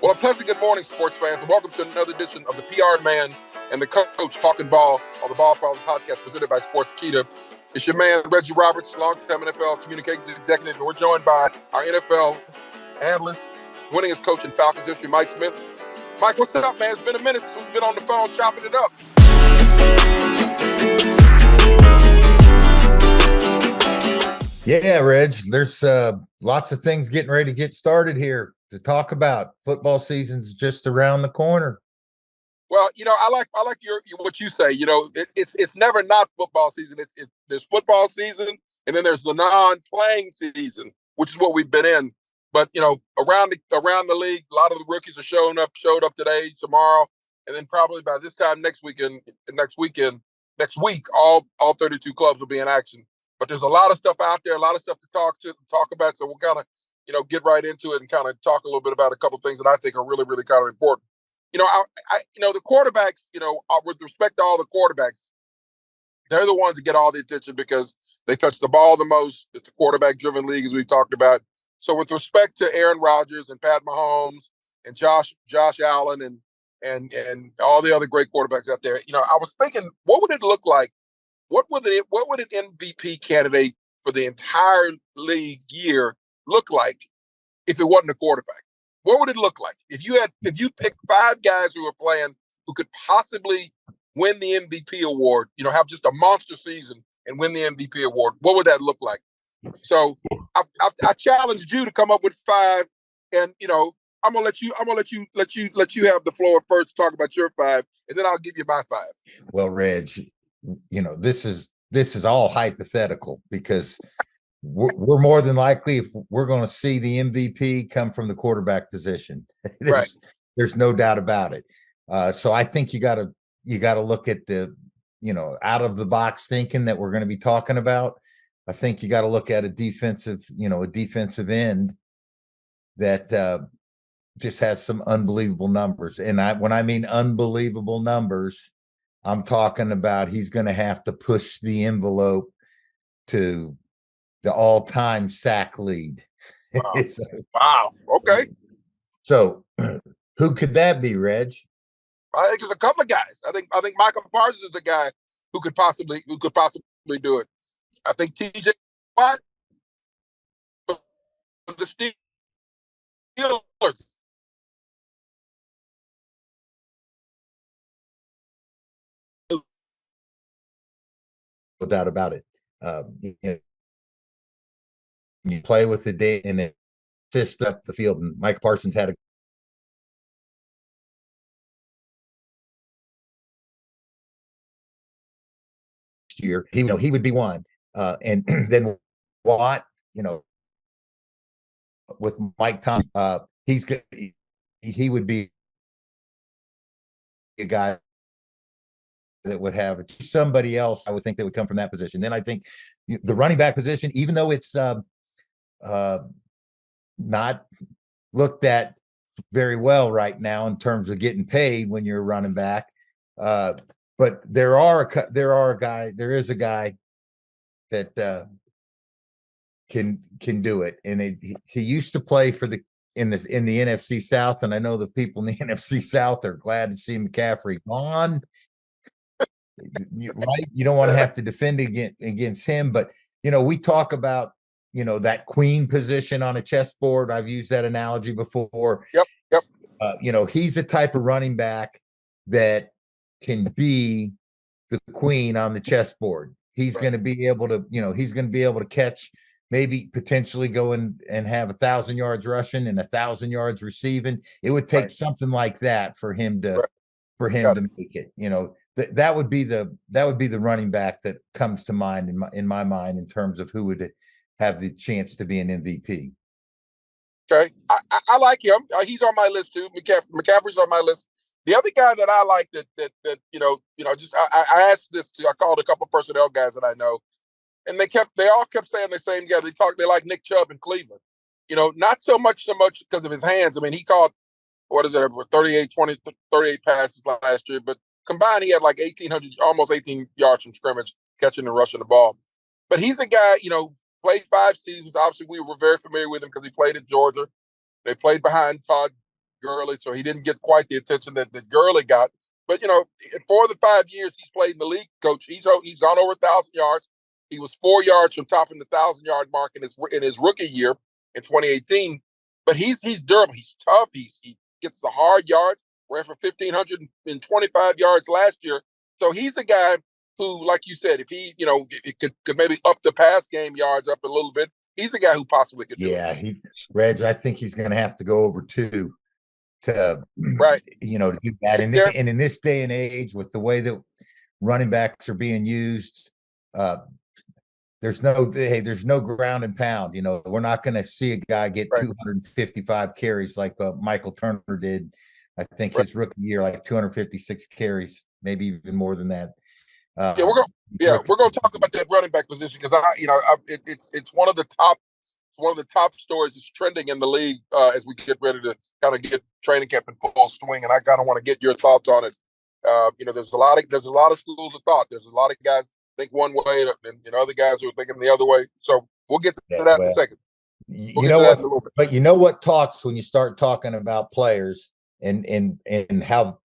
Well, a pleasant good morning, sports fans, and welcome to another edition of the PR Man and the Coach talking ball on the Ballfather podcast presented by Sportskeeda. It's your man, Reggie Roberts, longtime NFL communications executive, and we're joined by our NFL analyst, winningest coach in Falcons history, Mike Smith. Mike, what's up, man? It's been a minute since we've been on the phone chopping it up. Yeah, Reg, there's lots of things getting ready to get started here to talk about. Football season's just around the corner. Well, I like what you say. It's never not football season. There's football season, and then there's the non-playing season, which is what we've been in. But around the league, a lot of the rookies are showed up today, tomorrow, and then probably by this time next week, all 32 clubs will be in action. But there's a lot of stuff out there, a lot of stuff to talk about. So we'll kind of get right into it and kind of talk a little bit about a couple of things that I think are really, really kind of important. The quarterbacks, with respect to all the quarterbacks, they're the ones that get all the attention because they touch the ball the most. It's a quarterback-driven league, as we've talked about. So with respect to Aaron Rodgers and Pat Mahomes and Josh Allen and all the other great quarterbacks out there, I was thinking, what would it look like? What would an MVP candidate for the entire league year look like if it wasn't a quarterback? What would it look like if you picked five guys who were playing who could possibly win the MVP award, have just a monster season and win the MVP award? What would that look like? So I challenged you to come up with five, and I'm gonna let you have the floor first to talk about your five, and then I'll give you my five. Well, Reg, this is all hypothetical because we're more than likely, if we're going to see the MVP come from the quarterback position. There's no doubt about it. So I think you got to look at the out of the box thinking that we're going to be talking about. I think you got to look at a defensive end that just has some unbelievable numbers. And when I mean unbelievable numbers, I'm talking about he's going to have to push the envelope to the all-time sack lead. Wow. Wow. Okay. So who could that be, Reg? I think there's a couple of guys. I think Michael Parsons is the guy who could possibly do it. I think TJ Watt, the Steelers. No doubt about it. You play with the day and it assist up the field, and Mike Parsons had a year. He would be one, and then Watt, with Mike Tom, he's good. He would be a guy that would have somebody else. I would think that would come from that position. Then I think the running back position, even though it's not looked at very well right now in terms of getting paid when you're running back, but there is a guy that can do it, and he used to play for in the NFC South, and I know the people in the NFC South are glad to see McCaffrey gone. Right? You don't want to have to defend against him, but we talk about that queen position on a chessboard. I've used that analogy before. Yep. He's the type of running back that can be the queen on the chessboard. He's going to be able to catch, maybe potentially go and have 1,000 yards rushing and 1,000 yards receiving. It would take something like that for him to make it. That would be the running back that comes to mind in my mind in terms of who would have the chance to be an MVP. Okay, I like him. He's on my list too. McCaffrey's on my list. The other guy that I like that I asked this to, I called a couple of personnel guys that I know, and they all kept saying the same guy. They like Nick Chubb in Cleveland. Not so much because of his hands. I mean, he caught 38 passes last year, but combined he had like 1,800, almost 18 yards from scrimmage, catching and rushing the ball. But he's a guy, played 5 seasons. Obviously, we were very familiar with him because he played at Georgia. They played behind Todd Gurley, so he didn't get quite the attention that Gurley got. But, you know, for the 5 years he's played in the league, Coach, he's gone over 1,000 yards. He was 4 yards from topping the 1,000 yard mark in his rookie year in 2018. But he's durable. He's tough. He gets the hard yards. Ran for 1,525 yards last year. So he's a guy who, like you said, if he, you know, it could maybe up the pass game yards up a little bit, he's a guy who possibly could do it. Yeah, Reg, I think he's going to have to go over 2 to, right, you know, to do that. And in this day and age, with the way that running backs are being used, there's no ground and pound. You know, we're not going to see a guy get 255 carries like Michael Turner did. I think his rookie year, like 256 carries, maybe even more than that. We're going to talk about that running back position because it's one of the top stories that's trending in the league as we get ready to kind of get training camp in full swing, and I kind of want to get your thoughts on it. There's a lot of schools of thought. There's a lot of guys think one way, and other guys are thinking the other way. So we'll get to that in a second. You know what? But you know what talks when you start talking about players and how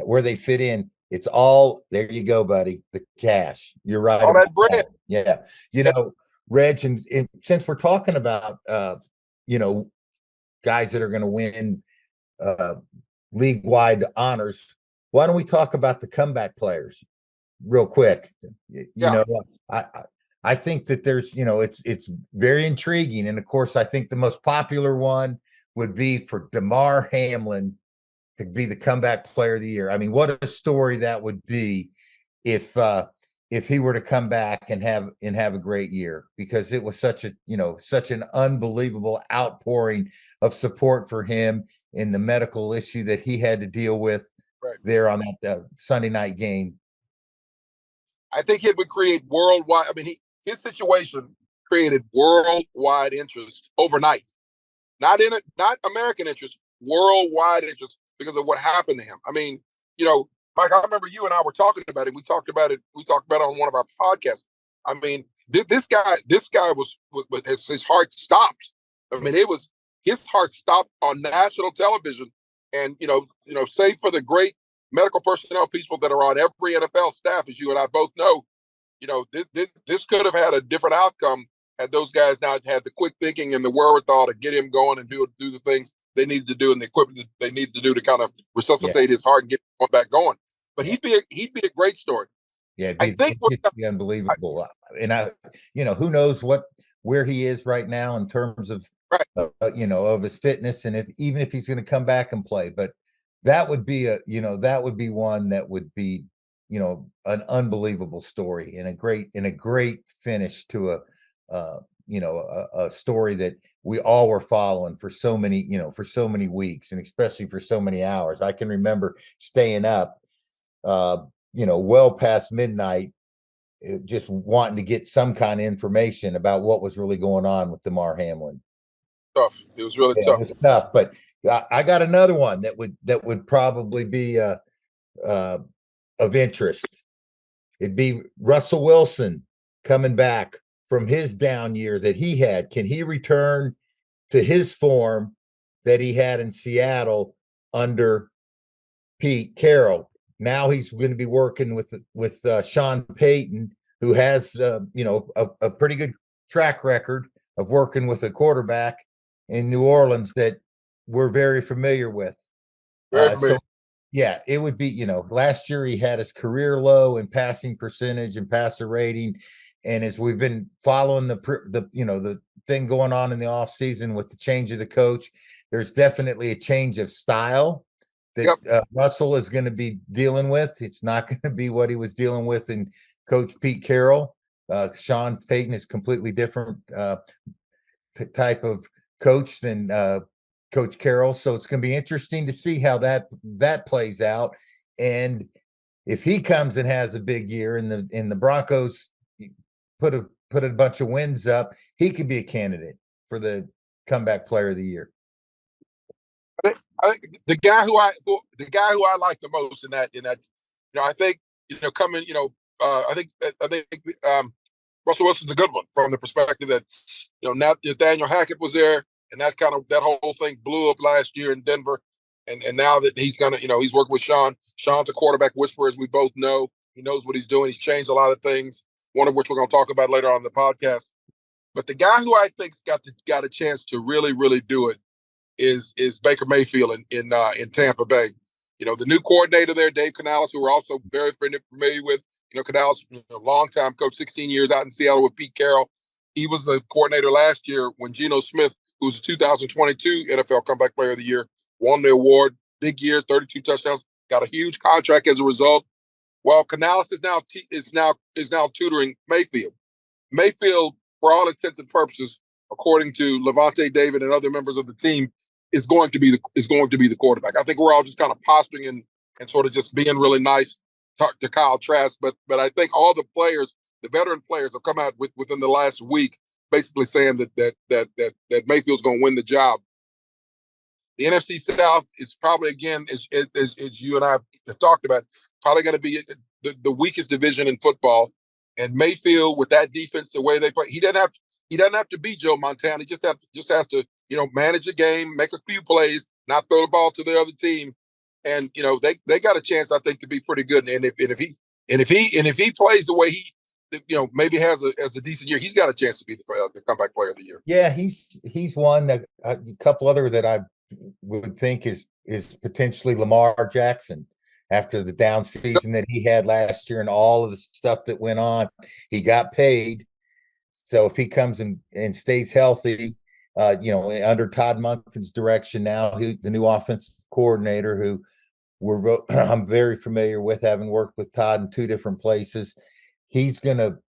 where they fit in. It's all there. You go, buddy. The cash. You're right. All that bread. Yeah. You know, Reg, and since we're talking about guys that are going to win league-wide honors, why don't we talk about the comeback players real quick? You know, I think that there's, it's very intriguing. And of course, I think the most popular one would be for Damar Hamlin to be the comeback player of the year. I mean, what a story that would be if he were to come back and have a great year, because it was such an unbelievable outpouring of support for him in the medical issue that he had to deal with there on that Sunday night game. I think it would create worldwide. I mean, his situation created worldwide interest overnight. Not American interest, worldwide interest because of what happened to him. I mean, Mike, I remember you and I were talking about it. We talked about it on one of our podcasts. I mean, this guy was his heart stopped. I mean, his heart stopped on national television, and save for the great medical personnel people that are on every NFL staff, as you and I both know, this could have had a different outcome had those guys not had the quick thinking and the wherewithal to get him going and do the things they needed to do and the equipment that they needed to do to kind of resuscitate his heart and get him back going. But he'd be a great story. Yeah, it'd be unbelievable. And who knows where he is right now in terms of of his fitness, and even if he's going to come back and play. But that would be one that would be an unbelievable story and a great finish to a story that we all were following for so many weeks, and especially for so many hours. I can remember staying up well past midnight, just wanting to get some kind of information about what was really going on with Damar Hamlin. Tough. It was really tough. It was tough, but I got another one that would probably be of interest. It'd be Russell Wilson coming back from his down year that he had. Can he return to his form that he had in Seattle under Pete Carroll? Now he's going to be working with Sean Payton, who has a pretty good track record of working with a quarterback in New Orleans that we're very familiar with. So yeah, it would be, last year he had his career low in passing percentage and passer rating. And as we've been following the thing going on in the off season with the change of the coach, there's definitely a change of style that Russell is going to be dealing with. It's not going to be what he was dealing with in Coach Pete Carroll. Sean Payton is completely different type of coach than Coach Carroll. So it's going to be interesting to see how that plays out. And if he comes and has a big year and the Broncos put a bunch of wins up, he could be a candidate for the comeback player of the year. I think the guy who I like the most in that, I think, coming, I think Russell Wilson's a good one from the perspective that, Nathaniel Hackett was there, and that whole thing blew up last year in Denver. And now that he's gonna, he's working with Sean. Sean's a quarterback whisperer, as we both know. He knows what he's doing. He's changed a lot of things, one of which we're going to talk about later on in the podcast. But the guy who I think's got a chance to really, really do it is Baker Mayfield in Tampa Bay. The new coordinator there, Dave Canales, who we're also very familiar with. Canales, a longtime coach, 16 years out in Seattle with Pete Carroll. He was the coordinator last year when Geno Smith, who's the 2022 NFL Comeback Player of the Year, won the award. Big year, 32 touchdowns, got a huge contract as a result. Well, Canales is now tutoring Mayfield. Mayfield, for all intents and purposes, according to Levante David and other members of the team, is going to be the quarterback. I think we're all just kind of posturing and sort of just being really nice to Kyle Trask, but I think all the players, the veteran players, have come out within the last week, basically saying that Mayfield's going to win the job. The NFC South is probably, again, as you and I have talked about, probably going to be the weakest division in football. And Mayfield, with that defense, the way they play, he doesn't have to be Joe Montana. He just has to manage the game, make a few plays, not throw the ball to the other team, and they got a chance, I think, to be pretty good. And if he plays the way he maybe has a decent year, he's got a chance to be the comeback player of the year. Yeah, he's one that a couple other that I would think is potentially Lamar Jackson. After the down season that he had last year and all of the stuff that went on, he got paid. So if he comes and stays healthy, under Todd Monken's direction now, the new offensive coordinator, who I'm very familiar with, having worked with Todd in two different places, he's going to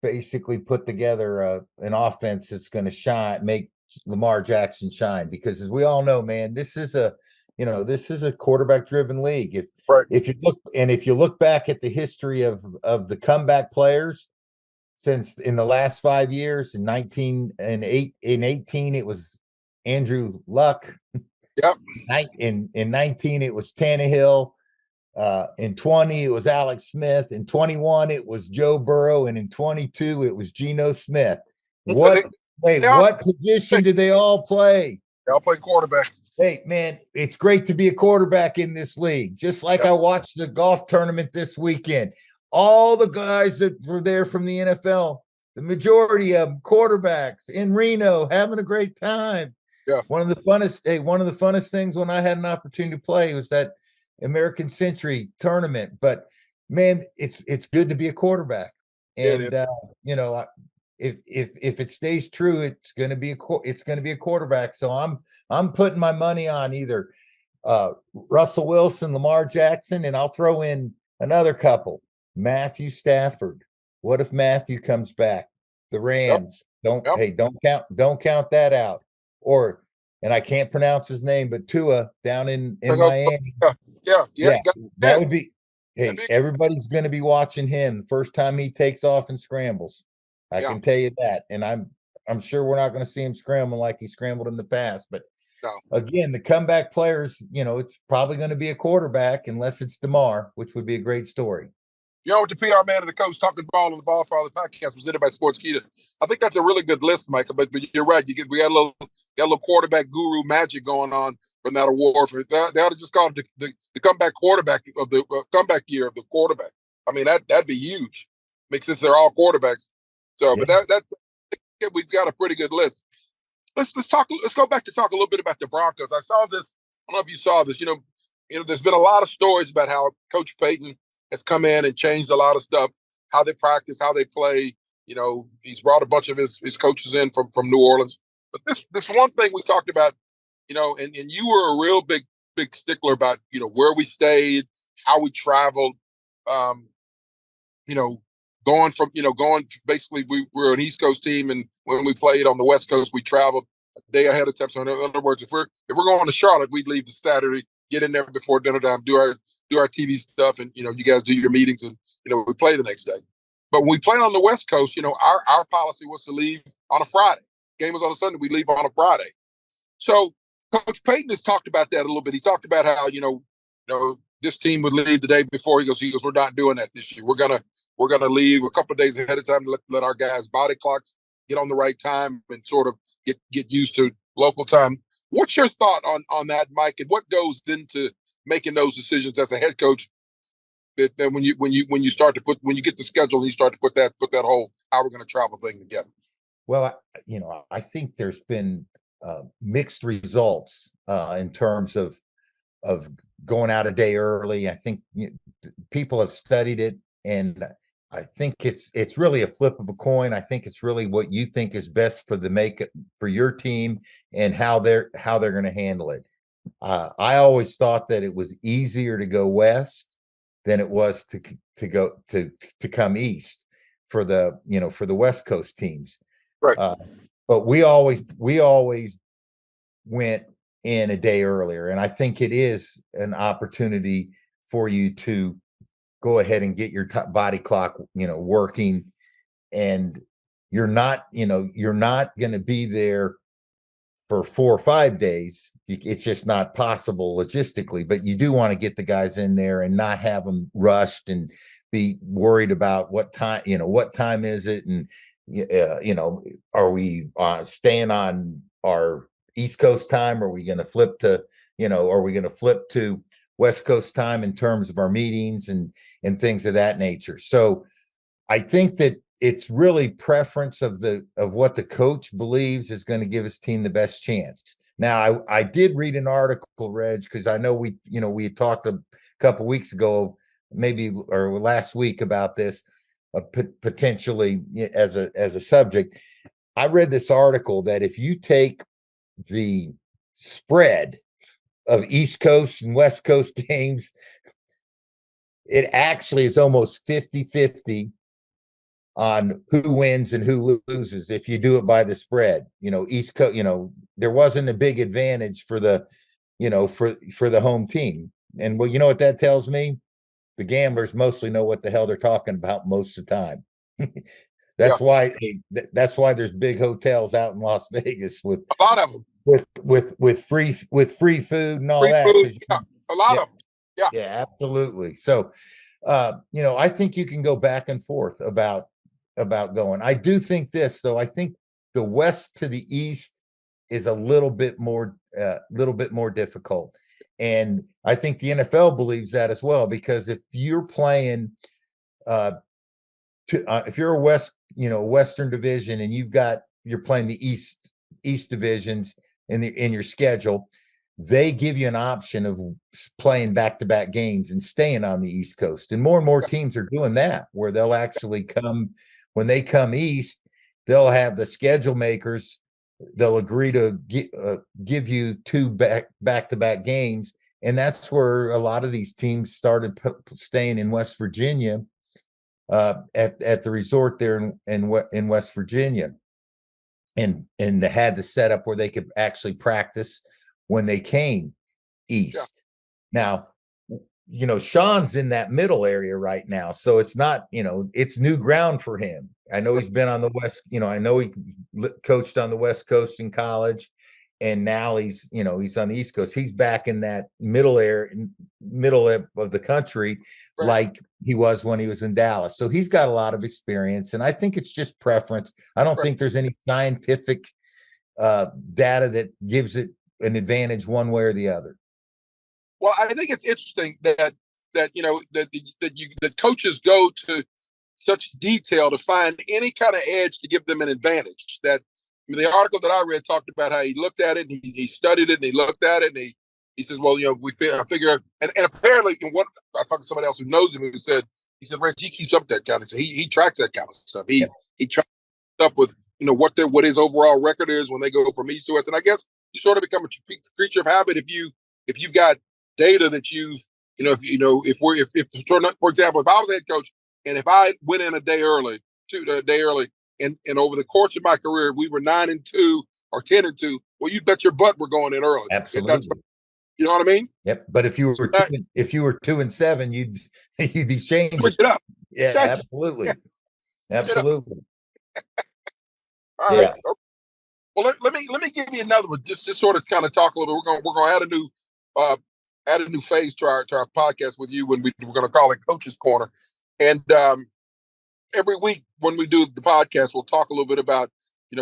basically put together an offense that's going to make Lamar Jackson shine. Because as we all know, man, this is a quarterback-driven league. If you look back at the history of the comeback players since in the last 5 years, in 18 it was Andrew Luck. Yep. In 19 it was Tannehill. In 20 it was Alex Smith. In 21 it was Joe Burrow, and in 22 it was Geno Smith. What position did they all play? They all play quarterback. Hey, man, it's great to be a quarterback in this league. Just like I watched the golf tournament this weekend. All the guys that were there from the NFL, the majority of them quarterbacks in Reno, having a great time. Yeah. One of the funnest things when I had an opportunity to play was that American Century tournament. But man, it's good to be a quarterback. And if it stays true, it's going to be a quarterback. So I'm putting my money on either Russell Wilson, Lamar Jackson, and I'll throw in another couple. Matthew Stafford. What if Matthew comes back? The Rams. Don't count that out. And I can't pronounce his name, but Tua down in Miami. That would be. Hey, everybody's going to be watching him the first time he takes off and scrambles. I can tell you that. And I'm sure we're not going to see him scrambling like he scrambled in the past. But again, the comeback players, it's probably going to be a quarterback unless it's DeMar, which would be a great story. With the PR man and the coach talking ball on the Ballfather podcast presented by Sportskeeda. I think that's a really good list, Michael. But you're right. We got a little quarterback guru magic going on from that award. They ought to just call it the comeback quarterback of the comeback year of the quarterback. I mean, that'd be huge. Since they're all quarterbacks. So, but we've got a pretty good list. Let's go back to talk a little bit about the Broncos. I saw this. I don't know if you saw this. There's been a lot of stories about how Coach Payton has come in and changed a lot of stuff, how they practice, how they play. He's brought a bunch of his coaches in from New Orleans. But this one thing we talked about, and you were a real big stickler about, where we stayed, how we traveled, going basically we were an East Coast team, and when we played on the West Coast, we traveled a day ahead of time. So in other words, if we're going to Charlotte, we'd leave the Saturday, get in there before dinner time, do our TV stuff, and you guys do your meetings, and we play the next day. But when we played on the West Coast, our policy was to leave on a Friday. Game was on a Sunday, we leave on a Friday. So Coach Payton has talked about that a little bit. He talked about how this team would leave the day before. He goes, we're not doing that this year. We're gonna leave a couple of days ahead of time to let our guys' body clocks get on the right time and sort of get used to local time. What's your thought on that, Mike? And what goes into making those decisions as a head coach? That when you start to when you get the schedule and you start to put that whole how we're going to travel thing together. Well, I think there's been mixed results in terms of going out a day early. I think people have studied it, and I think it's really a flip of a coin. I think it's really what you think is best for your team and how they're going to handle it. I always thought that it was easier to go west than it was to come east for the West Coast teams. Right. But we always went in a day earlier, and I think it is an opportunity for you to go ahead and get your body clock, working, and you're not going to be there for 4 or 5 days. It's just not possible logistically, but you do want to get the guys in there and not have them rushed and be worried about what time is it, and are we staying on our East Coast time? Are we going to flip to West Coast time in terms of our meetings and things of that nature? So I think that it's really preference of what the coach believes is going to give his team the best chance. Now, I did read an article, Reg, because I know we had talked a couple weeks ago, maybe, or last week, about this potentially as a subject. I read this article that if you take the spread of East Coast and West Coast games, it actually is almost 50-50 on who wins and who loses if you do it by the spread. East Coast, there wasn't a big advantage for the home team. And well, you know what that tells me? The gamblers mostly know what the hell they're talking about most of the time. Yeah. That's why there's big hotels out in Las Vegas with A lot of them with free food and all free that. food. Yeah, a lot Yeah, of them. Yeah. yeah, absolutely. So, I think you can go back and forth about going. I do think this, though. I think the west to the east is a little bit more difficult, and I think the NFL believes that as well, because if you're playing, if you're a Western division, and you're playing the East divisions in your schedule, they give you an option of playing back-to-back games and staying on the East Coast. And more teams are doing that, where they'll actually when they come east, they'll have the schedule makers, they'll agree to give you 2 back-to-back games. And that's where a lot of these teams started staying in West Virginia, at the resort there in West Virginia. And they had the setup where they could actually practice when they came east. Yeah. Now, Sean's in that middle area right now, so it's not, it's new ground for him. I know he's been on the West, I know he coached on the West Coast in college, and now he's on the East Coast. He's back in that middle of the country, right, like he was when he was in Dallas. So he's got a lot of experience, and I think it's just preference. I don't think there's any scientific data that gives it an advantage one way or the other. Well, I think it's interesting that coaches go to such detail to find any kind of edge to give them an advantage. That the article that I read talked about how he looked at it and he studied it and he looked at it and he says, well, I figure, and apparently, I talked to somebody else who knows him, who said, Rich, he keeps up that kind of stuff. He tracks that kind of stuff. He tracks up with what his overall record is when they go from east to west. And I guess you sort of become a creature of habit if you've got data that for example, if I was a head coach and if I went in a day early, and over the course of my career we were 9-2 or 10-2, well, you bet your butt we're going in early. Absolutely. You know what I mean? Yep. But if you were 2-7, you'd be changing. Switch it up. Yeah, absolutely. Yeah. Absolutely. All right. Yeah. Well, let me give you another one. Just sort of kind of talk a little. We're gonna add a new phase to our podcast with you when we're going to call it Coach's Corner. And every week when we do the podcast, we'll talk a little bit about,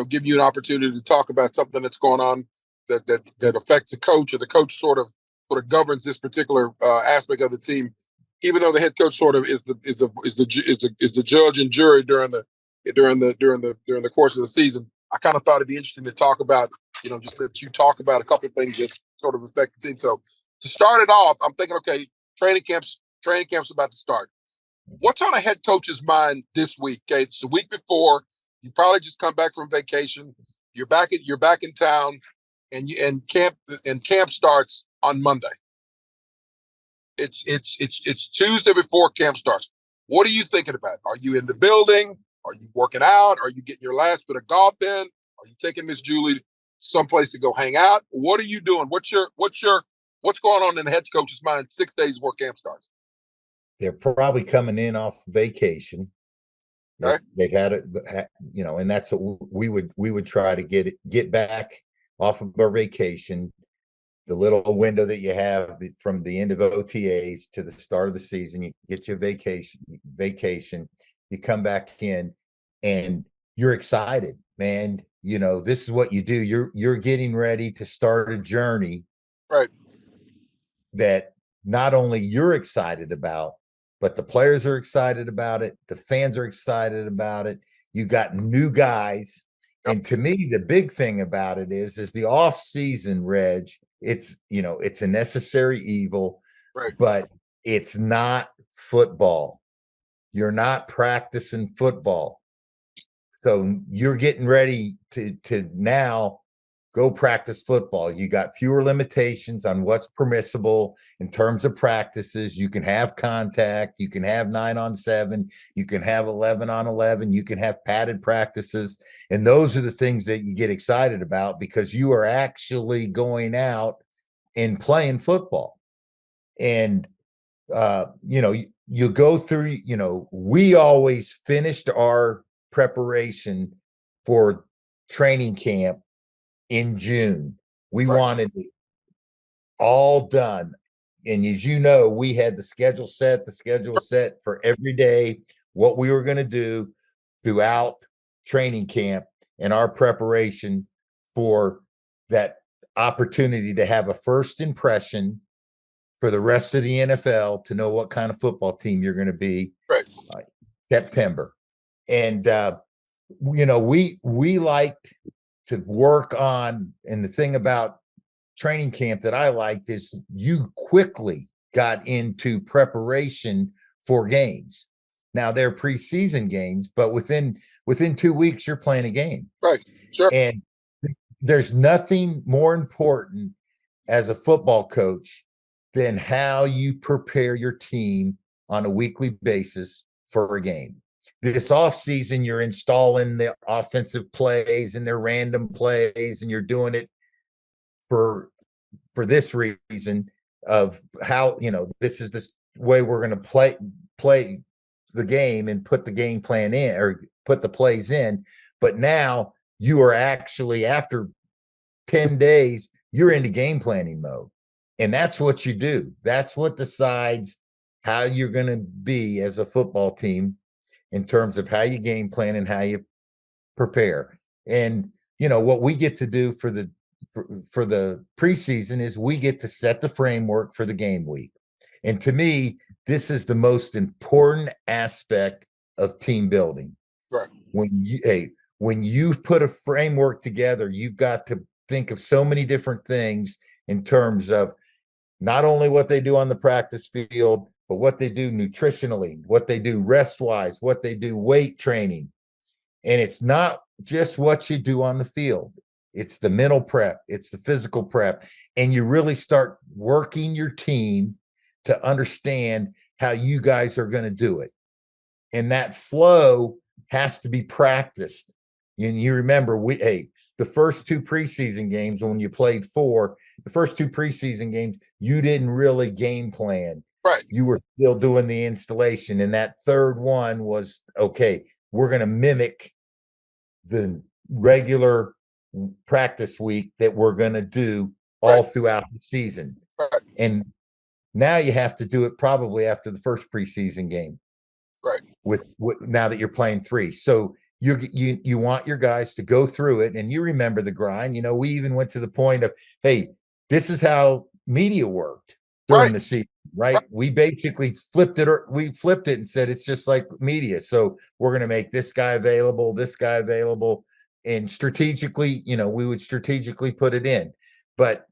give you an opportunity to talk about something that's going on that affects the coach, or the coach sort of governs this particular aspect of the team, even though the head coach sort of is the judge and jury during the course of the season. I kind of thought it'd be interesting to talk about, just that you talk about a couple of things that sort of affect the team. So to start it off, I'm thinking, okay, training camp's about to start. What's on a head coach's mind this week? Okay, it's the week before. You probably just come back from vacation. You're back in town, and camp starts on Monday. It's Tuesday before camp starts. What are you thinking about? Are you in the building? Are you working out? Are you getting your last bit of golf in? Are you taking Miss Julie someplace to go hang out? What are you doing? What's going on in the head coach's mind 6 days before camp starts? They're probably coming in off vacation. Okay. They've had it, and that's what we would try to get back off of our vacation. The little window that you have from the end of OTAs to the start of the season, you get your vacation, you come back in, and you're excited, man. This is what you do. You're getting ready to start a journey, Right. that not only you're excited about, but the players are excited about it. The fans are excited about it. You got new guys. Yep. And to me, the big thing about it is the off season, Reg. It's a necessary evil, Right. but it's not football. You're not practicing football. So you're getting ready to now go practice football. You got fewer limitations on what's permissible in terms of practices. You can have contact. You can have 9-on-7. You can have 11-on-11. You can have padded practices. And those are the things that you get excited about, because you are actually going out and playing football. And, you go through, we always finished our preparation for training camp in June. We Right. wanted it all done. And as you know, we had the schedule set for every day, what we were going to do throughout training camp, and our preparation for that opportunity to have a first impression for the rest of the NFL, to know what kind of football team you're going to be. Right. September. And we liked to work on, and the thing about training camp that I liked is you quickly got into preparation for games. Now they're preseason games, but within 2 weeks you're playing a game. Right. Sure. And there's nothing more important as a football coach than how you prepare your team on a weekly basis for a game. This offseason, you're installing the offensive plays and their random plays, and you're doing it for this reason of how, this is the way we're going to play the game and put the game plan in, or put the plays in. But now you are actually, after 10 days, you're into game planning mode. And that's what you do. That's what decides how you're going to be as a football team, in terms of how you game plan and how you prepare. And what we get to do for the preseason is we get to set the framework for the game week. And to me, this is the most important aspect of team building. Right. When you put a framework together, you've got to think of so many different things in terms of not only what they do on the practice field, but what they do nutritionally, what they do rest wise, what they do weight training. And it's not just what you do on the field. It's the mental prep. It's the physical prep. And you really start working your team to understand how you guys are going to do it. And that flow has to be practiced. And you remember, the first 2 preseason games, when you played 4, the first 2 preseason games, you didn't really game plan. Right. You were still doing the installation. And that third one was, okay, we're going to mimic the regular practice week that we're going to do all throughout the season. Right. And now you have to do it probably after the first preseason game. Right. With now that you're playing 3. So you want your guys to go through it, and you remember the grind. We even went to the point of, hey, this is how media worked during Right. the season, Right. right? We basically flipped it, or we flipped it and said it's just like media. So we're going to make this guy available, and strategically, we would strategically put it in. But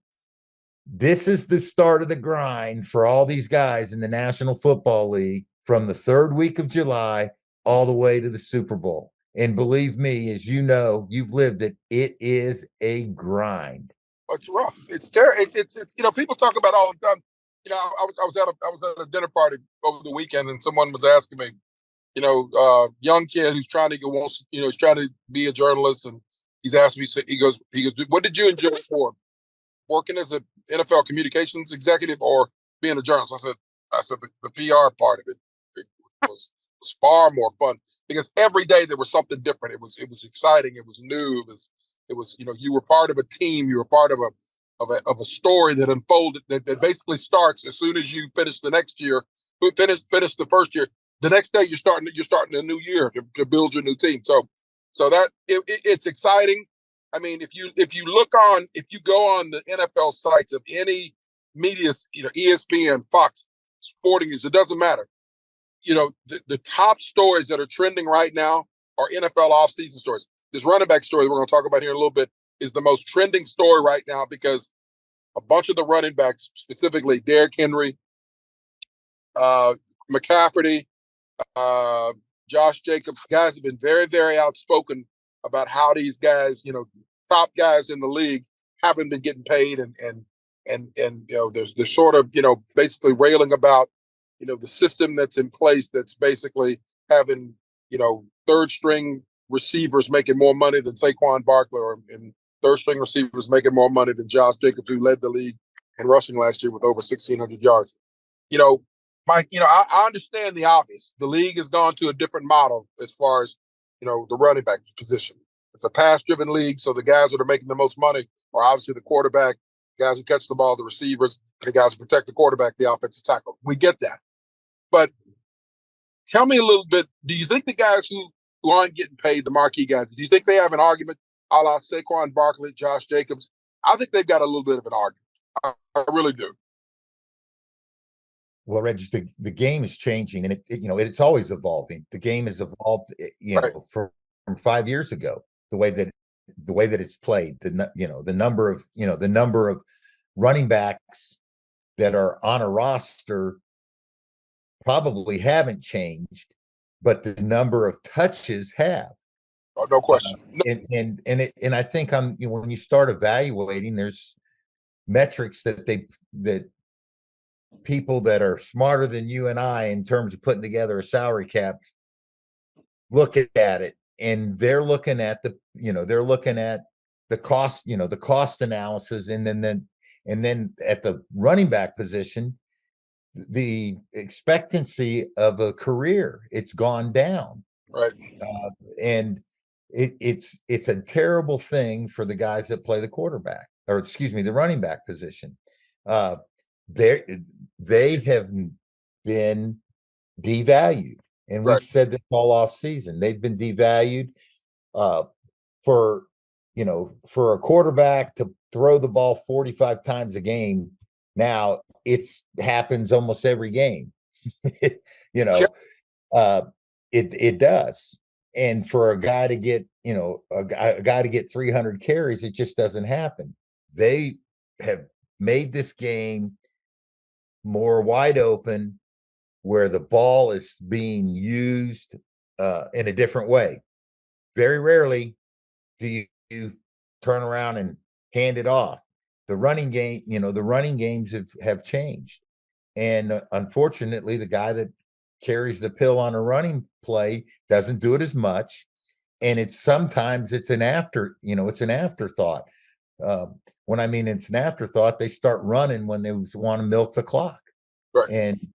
this is the start of the grind for all these guys in the National Football League from the third week of July all the way to the Super Bowl. And believe me, as you know, you've lived it, it is a grind. It's rough. It's terrible. It's people talk about all the time. I was at a dinner party over the weekend, and someone was asking me, young kid who's trying to he's trying to be a journalist, and he's asked me, he goes, what did you enjoy more, working as an NFL communications executive or being a journalist? I said the PR part of it was far more fun because every day there was something different. It was exciting. It was new. It was you were part of a team. You were part of a story that unfolded that basically starts as soon as you finish the next year. Finish the first year. The next day you're starting a new year to build your new team. So that it's exciting. I mean, if you go on the NFL sites of any media, ESPN, Fox, Sporting News, it doesn't matter. The top stories that are trending right now are NFL offseason stories. This running back story we're going to talk about here in a little bit is the most trending story right now because a bunch of the running backs, specifically Derrick Henry, McCaffrey, uh, Josh Jacobs, guys have been very, very outspoken about how these guys, top guys in the league, haven't been getting paid, and they're sort of basically railing about the system that's in place that's basically having third string receivers making more money than Saquon Barkley, and third string receivers making more money than Josh Jacobs, who led the league in rushing last year with over 1,600 yards. You know, Mike, I understand the obvious. The league has gone to a different model as far as, the running back position. It's a pass driven league. So the guys that are making the most money are obviously the quarterback, guys who catch the ball, the receivers, and the guys who protect the quarterback, the offensive tackle. We get that. But tell me a little bit, do you think the guys who aren't getting paid, the marquee guys, do you think they have an argument a la Saquon Barkley, Josh Jacobs? I think they've got a little bit of an argument. I really do. Well, Reg, the game is changing, and it's always evolving. The game has evolved, Right. from 5 years ago. The way that it's played, the number of running backs that are on a roster probably haven't changed, but the number of touches have. Oh, no Uh, question. No, and I think when you start evaluating, there's metrics that people that are smarter than you and I in terms of putting together a salary cap look at it, and they're looking at the cost, the cost analysis, and then at the running back position, the expectancy of a career, it's gone down. right. And it's a terrible thing for the guys that play the quarterback, or excuse me, the running back position. Uh, they they have been devalued, and Right. we've said this all off season. They've been devalued uh, for a quarterback to throw the ball 45 times a game. Now it's happens almost every game. you Yeah. know, uh, it does. And for a guy to get, a guy to get 300 carries, it just doesn't happen. They have made this game more wide open, where the ball is being used in a different way. Very rarely do you turn around and hand it off. The running games have changed. And unfortunately, the guy that carries the pill on a running play doesn't do it as much. And sometimes it's an afterthought. Uh, when I mean it's an afterthought, they start running when they want to milk the clock. Right. And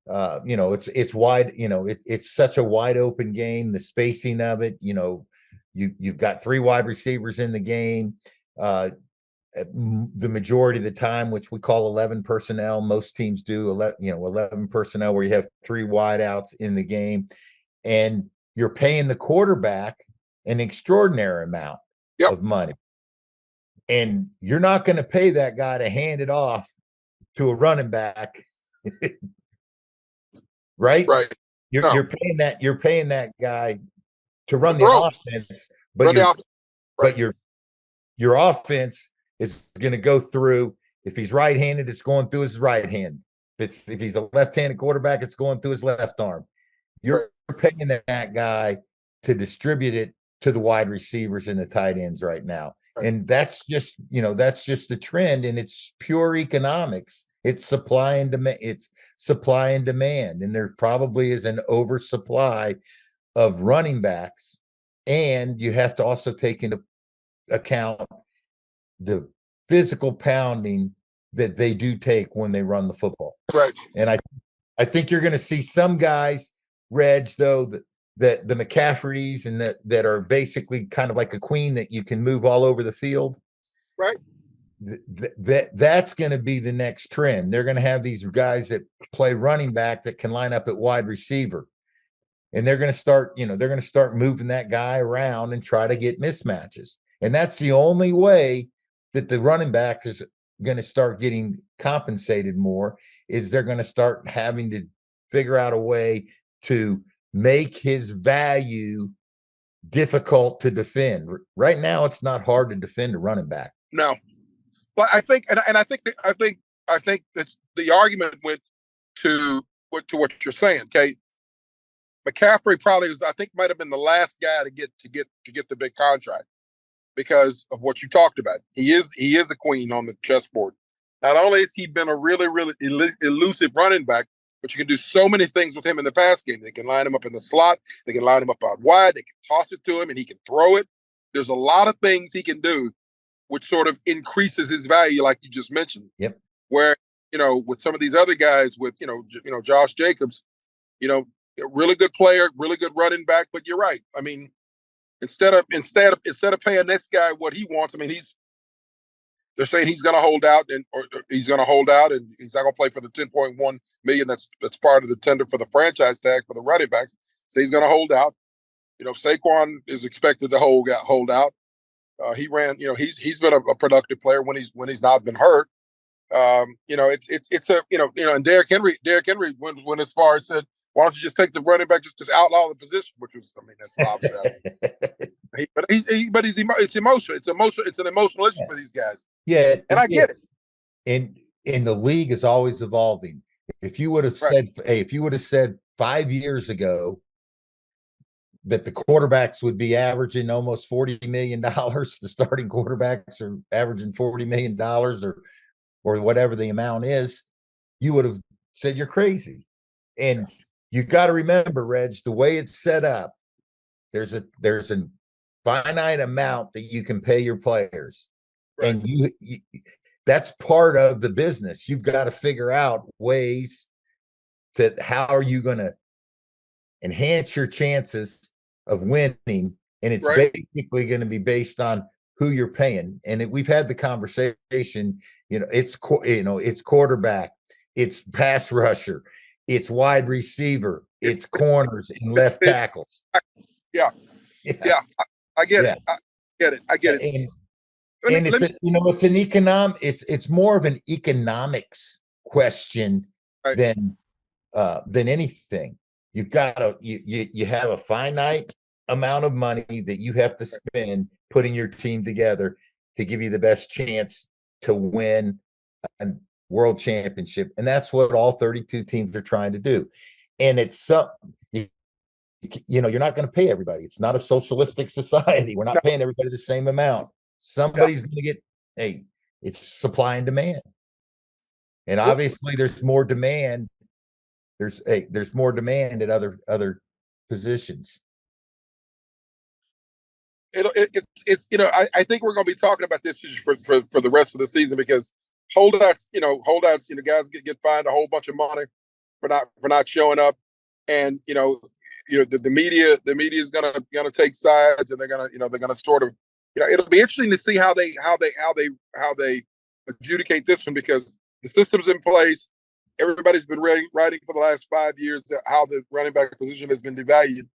it's wide, it's such a wide open game, the spacing of it, you've got three wide receivers in the game. The majority of the time, which we call 11 personnel, most teams do 11 personnel, where you have three wideouts in the game, and you're paying the quarterback an extraordinary amount Yep. of money. And you're not going to pay that guy to hand it off to a running back, right? Right. No. You're paying that guy to The run the throws. offense, but Run the offense. Right. your offense is going to go through. If he's right-handed, it's going through his right hand. If he's a left-handed quarterback, it's going through his left arm. You're paying that guy to distribute it to the wide receivers and the tight ends right now. Right. And that's just the trend, and it's pure economics. It's supply and demand. And there probably is an oversupply of running backs. And you have to also take into account the physical pounding that they do take when they run the football. Right. And I think you're going to see some guys, Reg, though, that the McCaffreys and that are basically kind of like a queen that you can move all over the field. Right. That's going to be the next trend. They're going to have these guys that play running back that can line up at wide receiver. And they're going to start moving that guy around and try to get mismatches. And that's the only way that the running back is going to start getting compensated more, is they're going to start having to figure out a way to make his value difficult to defend. Right now, it's not hard to defend a running back. No, but I think that the argument went to what you're saying. Okay, McCaffrey probably might have been the last guy to get the big contract because of what you talked about. He is the queen on the chessboard. Not only has he been a really, really elusive running back, but you can do so many things with him in the pass game. They can line him up in the slot. They can line him up out wide. They can toss it to him, and he can throw it. There's a lot of things he can do, which sort of increases his value, like you just mentioned. Yep. Where, with some of these other guys, with Josh Jacobs, really good player, really good running back. But you're right. I mean, instead of paying this guy what he wants, I mean, they're saying he's going to hold out, and he's not going to play for the $10.1 million. That's part of the tender for the franchise tag for the running backs. So he's going to hold out. Saquon is expected to hold out. He ran. He's been a productive player when he's not been hurt. It's and Derrick Henry went as far as said, why don't you just take the running back, just outlaw the position, which was, I mean, that's obviously. It's emotional. It's an emotional issue for these guys. Yeah, and I get it. And the league is always evolving. If you would have said 5 years ago that the quarterbacks would be averaging almost $40 million, the starting quarterbacks are averaging $40 million or whatever the amount is, you would have said you're crazy. And you got to remember, Reg, the way it's set up, there's a finite amount that you can pay your players. Right. And you that's part of the business. You've got to figure out ways to how are you going to enhance your chances of winning, and it's basically going to be based on who you're paying. And we've had the conversation, it's quarterback, it's pass rusher, it's wide receiver, it's corners and left tackles. Yeah. I get it. I get it. It's more of an economics question than anything. You've got you have a finite amount of money that you have to spend putting your team together to give you the best chance to win a world championship. And that's what all 32 teams are trying to do. And it's you're not going to pay everybody. It's not a socialistic society. We're not paying everybody the same amount. Somebody's going to get, it's supply and demand. And obviously there's more demand. There's more demand at other positions. I think we're going to be talking about this for the rest of the season, because holdouts, guys get fined a whole bunch of money for not showing up, and the media is gonna take sides, and they're gonna sort of, it'll be interesting to see how they adjudicate this one, because the system's in place. Everybody's been writing for the last 5 years how the running back position has been devalued.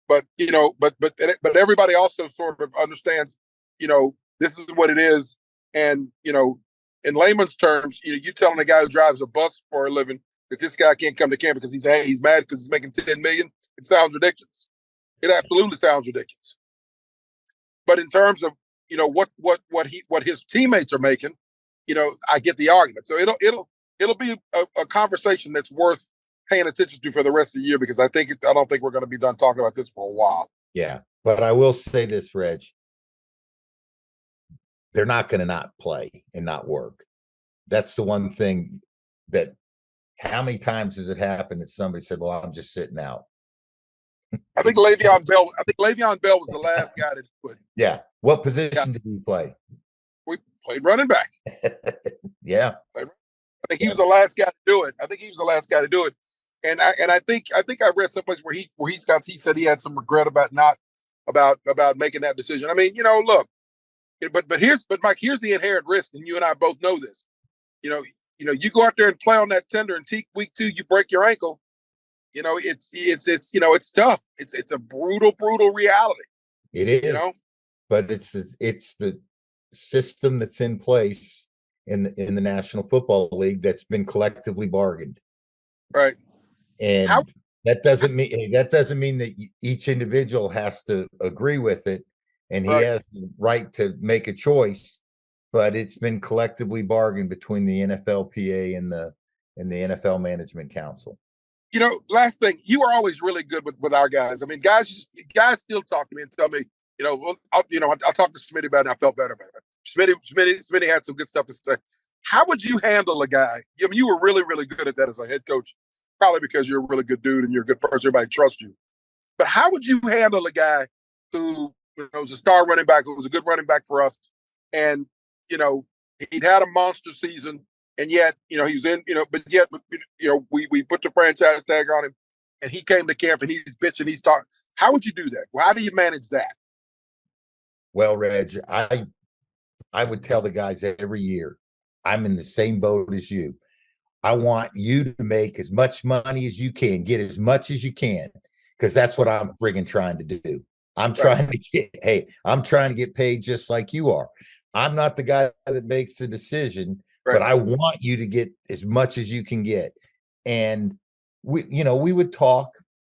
But but everybody also sort of understands, this is what it is, and in layman's terms, you telling a guy who drives a bus for a living that this guy can't come to camp because he's mad because he's making 10 million. It sounds ridiculous. It absolutely sounds ridiculous. But in terms of what his teammates are making, I get the argument. So it'll be a conversation that's worth paying attention to for the rest of the year, because I don't think we're going to be done talking about this for a while. Yeah, but I will say this, Reg. They're not going to not play and not work. That's the one thing that, how many times has it happened that somebody said, well, I'm just sitting out? I think Le'Veon Bell was the last guy to do it. Yeah. What position did he play? We played running back. Yeah. I think he was the last guy to do it. And I think I read someplace where he said he had some regret about making that decision. I mean, look, but Mike, here's the inherent risk, and you and I both know this. You go out there and play on that tender, and week 2 you break your ankle. It's tough. It's a brutal reality. It is. But it's the system that's in place in the National Football League that's been collectively bargained. Right. And that doesn't mean that each individual has to agree with it, and he has the right to make a choice, but it's been collectively bargained between the NFLPA and the NFL Management Council. Last thing, you were always really good with our guys. I mean, guys still talk to me and tell me, I'll talk to Smitty about it, and I felt better about it. Smitty had some good stuff to say. How would you handle a guy? I mean, you were really, really good at that as a head coach, probably because you're a really good dude and you're a good person. Everybody trusts you. But how would you handle a guy who was a star running back, who was a good running back for us, and he'd had a monster season, and yet he was in, but yet we put the franchise tag on him, and he came to camp and he's bitching, he's talking. How would you do that? Well, how do you manage that? Well, Reg, I would tell the guys every year, I'm in the same boat as you. I want you to make as much money as you can, get as much as you can, because that's what I'm friggin' trying to do. I'm trying to get paid just like you are. I'm not the guy that makes the decision, but I want you to get as much as you can get. And we would talk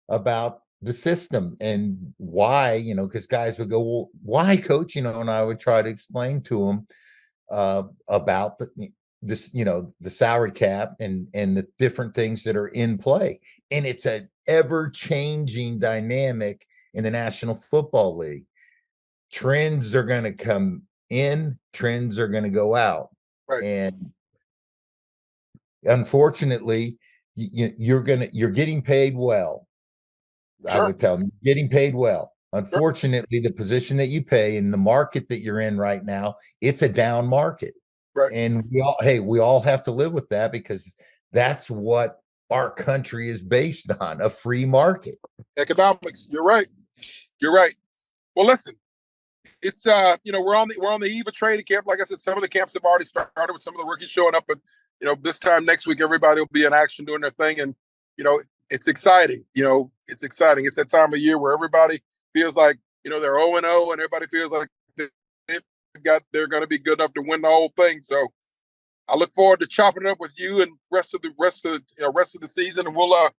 about the system and why, because guys would go, well, why, coach? And I would try to explain to them about the salary cap and the different things that are in play. And it's an ever-changing dynamic in the National Football League. Trends are going to come in, trends are going to go out. And unfortunately, you're getting paid well. I would tell them, you're getting paid well. Unfortunately, the position that you pay in the market that you're in right now, it's a down market. And we all have to live with that, because that's what our country is based on, a free market. Economics. You're right. Well, listen, it's we're on the eve of training camp. Like I said, some of the camps have already started with some of the rookies showing up, but this time next week everybody will be in action doing their thing, and it's exciting. It's exciting. It's that time of year where everybody feels like they're 0-0, and everybody feels like they're going to be good enough to win the whole thing. So I look forward to chopping it up with you and rest of the season, and we'll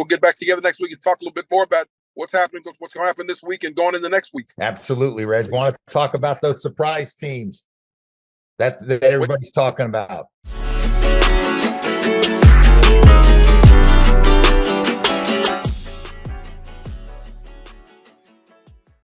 get back together next week and talk a little bit more about what's going to happen this week and going into next week. Absolutely, Reg. Want to talk about those surprise teams that everybody's talking about.